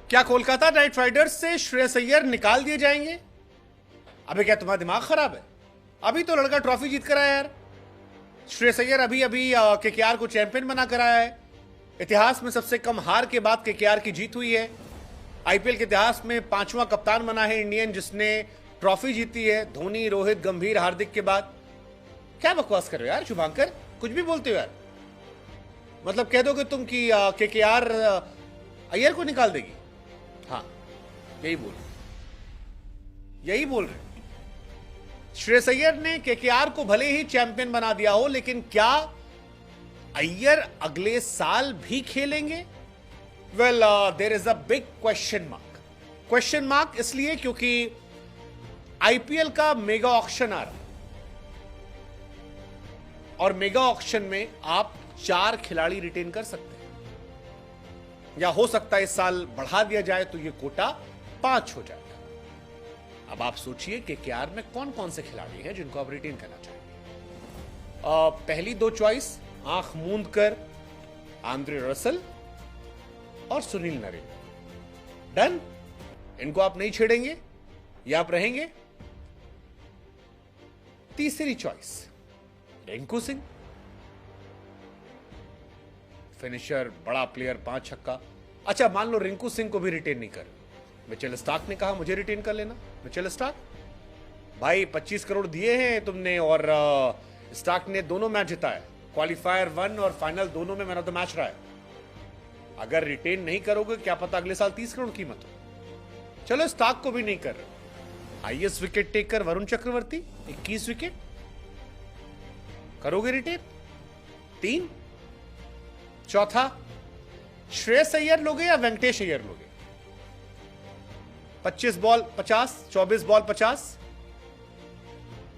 क्या Kolkata night Riders से श्रेयस अय्यर निकाल दिए जाएंगे? अबे क्या तुम्हारा दिमाग खराब है? अभी तो लड़का ट्रॉफी जीत कर आया यार। श्रेयस अय्यर अभी अभी केकेआर को चैंपियन बना कर आया है। इतिहास में सबसे कम हार के बाद केकेआर की जीत हुई है। आईपीएल के इतिहास में 5वां कप्तान बना है इंडियन जिसने ट्रॉफी जीती है, धोनी, रोहित, गंभीर, हार्दिक के बाद। क्या बकवास कर रहे हो यार शुभांकर, कुछ भी बोलते हो यार। मतलब कह दोगे तुम कि केकेआर अय्यर को निकाल देगी? हाँ, यही बोल रहे। श्रेयस अय्यर ने केकेआर को भले ही चैंपियन बना दिया हो, लेकिन क्या अय्यर अगले साल भी खेलेंगे? Well, there is a big question mark इसलिए क्योंकि आईपीएल का मेगा ऑक्शन आ रहा है और मेगा ऑक्शन में आप 4 खिलाड़ी रिटेन कर सकते हैं, या हो सकता है इस साल बढ़ा दिया जाए तो ये कोटा 5 हो जाएगा। अब आप सोचिए कि केकेआर में कौन कौन से खिलाड़ी हैं जिनको आप रिटेन करना चाहेंगे। पहली 2 चॉइस आंख मूंद कर आंद्रे रसल और सुनील नरेन। डन? इनको आप नहीं छेड़ेंगे या आप रहेंगे? तीसरी चॉइस रिंकू सिंह, फिनिशर, बड़ा प्लेयर, 5 छक्का। अच्छा, मान लो रिंकू सिंह को भी रिटेन नहीं कर, मिचेल स्टार्क ने कहा मुझे रिटेन कर लेना। मिचेल स्टार्क भाई 25 करोड़ दिए हैं तुमने और स्टार्क ने दोनों मैच जिताए, क्वालिफायर 1 और फाइनल दोनों में मैन ऑफ द मैच रहा है। अगर रिटेन नहीं करोगे क्या पता अगले साल 30 करोड़ कीमत हो। चलो स्टार्क को भी नहीं कर रहे। Highest wicket taker Varun Chakravarthy 21 wicket, करोगे रिटेन? 3। चौथा श्रेयस अय्यर लोगे या वेंकटेश अय्यर लोगे? 25 बॉल 50, 24 बॉल 50,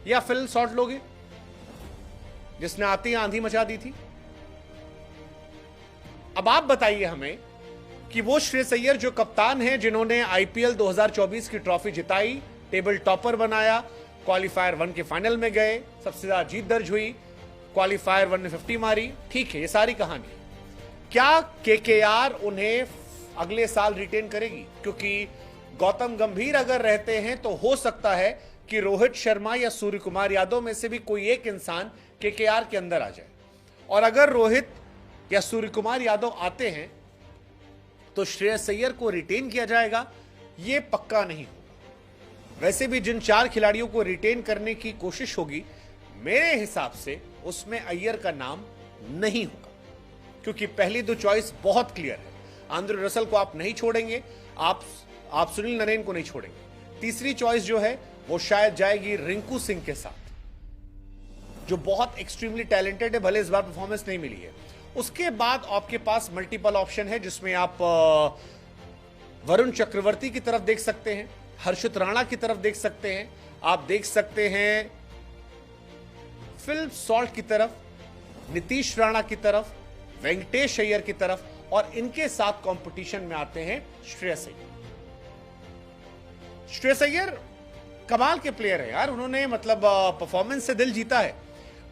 या फिल सॉल्ट लोगे जिसने आती आंधी मचा दी थी? अब आप बताइए हमें कि वो श्रेयस अय्यर जो कप्तान हैं, जिन्होंने आईपीएल 2024 की ट्रॉफी जिताई, टेबल टॉपर बनाया, क्वालिफायर 1 के फाइनल में गए, सबसे ज्यादा जीत दर्ज हुई, क्वालिफायर 1 ने 50 मारी, ठीक है, ये सारी कहानी। क्या केकेआर उन्हें अगले साल रिटेन करेगी? क्योंकि गौतम गंभीर अगर रहते हैं तो हो सकता है कि रोहित शर्मा या सूर्य कुमार यादव में से भी कोई एक इंसान केकेआर के अंदर आ जाए, और अगर रोहित या सूर्य कुमार यादव आते हैं तो श्रेयस अय्यर को रिटेन किया जाएगा, यह पक्का नहीं होगा। वैसे भी जिन 4 खिलाड़ियों को रिटेन करने की कोशिश होगी, मेरे हिसाब से उसमें अय्यर का नाम नहीं होगा, क्योंकि पहली 2 चॉइस बहुत क्लियर है। आंद्रे रसल को आप नहीं छोड़ेंगे, आप सुनील नरेन को नहीं छोड़ेंगे। तीसरी चॉइस जो है वो शायद जाएगी रिंकू सिंह के साथ, जो बहुत एक्सट्रीमली टैलेंटेड है, भले इस बार परफॉर्मेंस नहीं मिली है। उसके बाद आपके पास मल्टीपल ऑप्शन है, जिसमें आप वरुण चक्रवर्ती की तरफ देख सकते हैं, हर्षित राणा की तरफ देख सकते हैं, आप देख सकते हैं फिल सॉल्ट की तरफ, नीतीश राणा की तरफ, वेंकटेश अय्यर की तरफ, और इनके साथ कंपटीशन में आते हैं श्रेयस अय्यर। श्रेयस अय्यर कमाल के प्लेयर है यार, उन्होंने मतलब परफॉर्मेंस से दिल जीता है।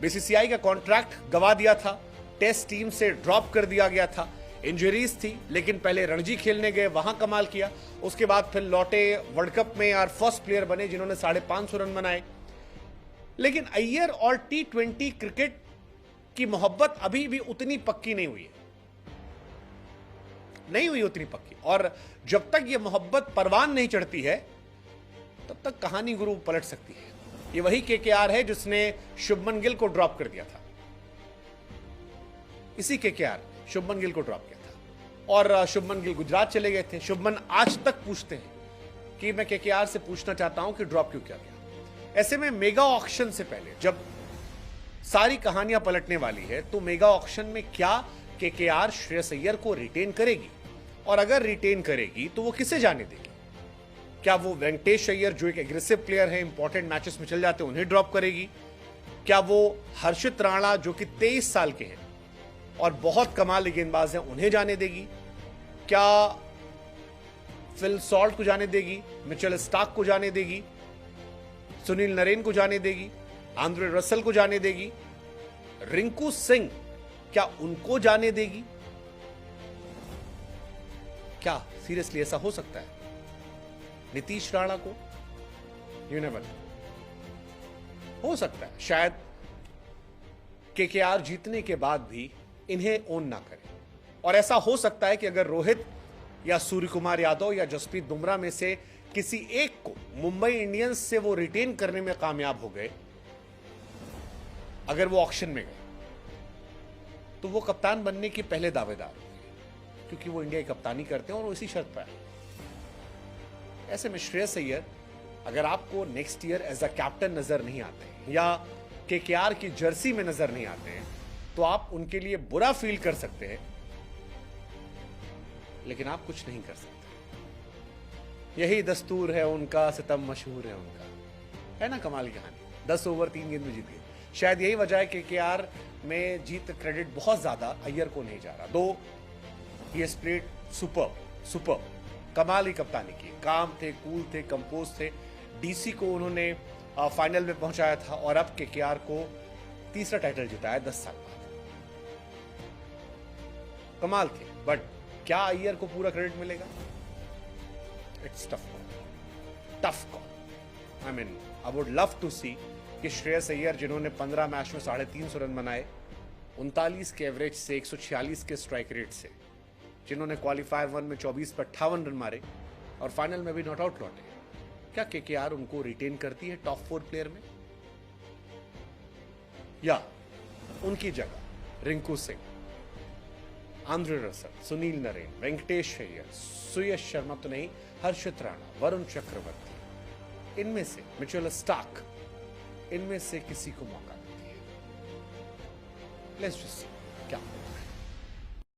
बीसीसीआई का कॉन्ट्रैक्ट गवा दिया था, टेस्ट टीम से ड्रॉप कर दिया गया था, इंजरीज थी, लेकिन पहले रणजी खेलने गए, वहां कमाल किया, उसके बाद फिर लौटे, वर्ल्ड कप में यार फर्स्ट प्लेयर बने जिन्होंने 550 रन बनाए। लेकिन अय्यर और T20 क्रिकेट की मोहब्बत अभी भी उतनी पक्की नहीं हुई है, नहीं हुई उतनी पक्की, और जब तक ये मोहब्बत परवान नहीं चढ़ती है तब तक कहानी गुरु पलट सकती है। ये वही केकेआर है जिसने शुभमन गिल को ड्रॉप कर दिया था, इसी केकेआर शुभमन गिल को ड्रॉप किया था, और शुभमन गिल गुजरात चले गए थे। शुभमन आज तक पूछते हैं कि मैं केकेआर से पूछना चाहता हूं कि ड्रॉप क्यों किया गया। ऐसे में मेगा ऑक्शन से पहले जब सारी कहानियां पलटने वाली है, तो मेगा ऑक्शन में क्या केकेआर श्रेयस अय्यर को रिटेन करेगी, और अगर रिटेन करेगी तो वो किसे जाने देगी? क्या वो वेंकटेश अय्यर जो एक एग्रेसिव प्लेयर है, इंपॉर्टेंट मैचेस में चल जाते हैं, उन्हें ड्रॉप करेगी? क्या वो हर्षित राणा जो कि 23 साल के हैं और बहुत कमाल गेंदबाज हैं, उन्हें जाने देगी? क्या फिल सॉल्ट को जाने देगी? मिचेल स्टार्क को जाने देगी? सुनील नरेन को जाने देगी? आंद्रे रसल को जाने देगी? रिंकू सिंह क्या उनको जाने देगी? क्या सीरियसली ऐसा हो सकता है? नीतीश राणा को, यू नेवर नो, हो सकता है शायद केकेआर जीतने के बाद भी इन्हें ओन ना करे। और ऐसा हो सकता है कि अगर रोहित या सूर्य कुमार यादव या जसप्रीत बुमराह में से किसी एक को मुंबई इंडियंस से वो रिटेन करने में कामयाब हो गए, अगर वो ऑक्शन में गए, तो वो कप्तान बनने के पहले दावेदार होंगे, क्योंकि वो इंडिया की कप्तानी करते हैं और वो इसी शर्त पर है। ऐसे में श्रेयस अय्यर अगर आपको next year as a captain नजर नहीं आते या केकेआर की जर्सी में नजर नहीं आते हैं, तो आप उनके लिए बुरा फील कर सकते हैं, लेकिन आप कुछ नहीं कर सकते। यही दस्तूर है उनका, सितम मशहूर है उनका, है ना कमाल की कहानी। 10 ओवर 3 गेंद में जीत गए। शायद यही वजह है कि केकेआर में जीत क्रेडिट बहुत ज्यादा अय्यर को नहीं जा रहा। दो ही हैज प्लेड सुपर कमाल ही कप्तानी की, काम थे, कूल थे, कंपोज थे। डीसी को उन्होंने फाइनल में पहुंचाया था और अब केकेआर को तीसरा टाइटल जिताया 10 साल बाद। कमाल थे, बट क्या अय्यर को पूरा क्रेडिट मिलेगा? It's tough call. I mean I would love to see कि श्रेयस अय्यर, जिन्होंने 15 मैच में 350 रन बनाए, 39 के एवरेज से, 146 के स्ट्राइक रेट से, जिन्होंने क्वालिफायर 1 में 24 पर 58 रन मारे और फाइनल में भी नॉट आउट लौटे, क्या केकेआर उनको रिटेन करती है टॉप 4 प्लेयर में? या उनकी जगह रिंकू सिंह, आंद्रे रसल, सुनील नरेन, वेंकटेश अय्यर, सुयश शर्मा तो नहीं, हर्षित राणा, वरुण चक्रवर्ती, इनमें से मिचेल स्टार्क, इनमें से किसी को मौका देती है? लेट्स जस्ट सी क्या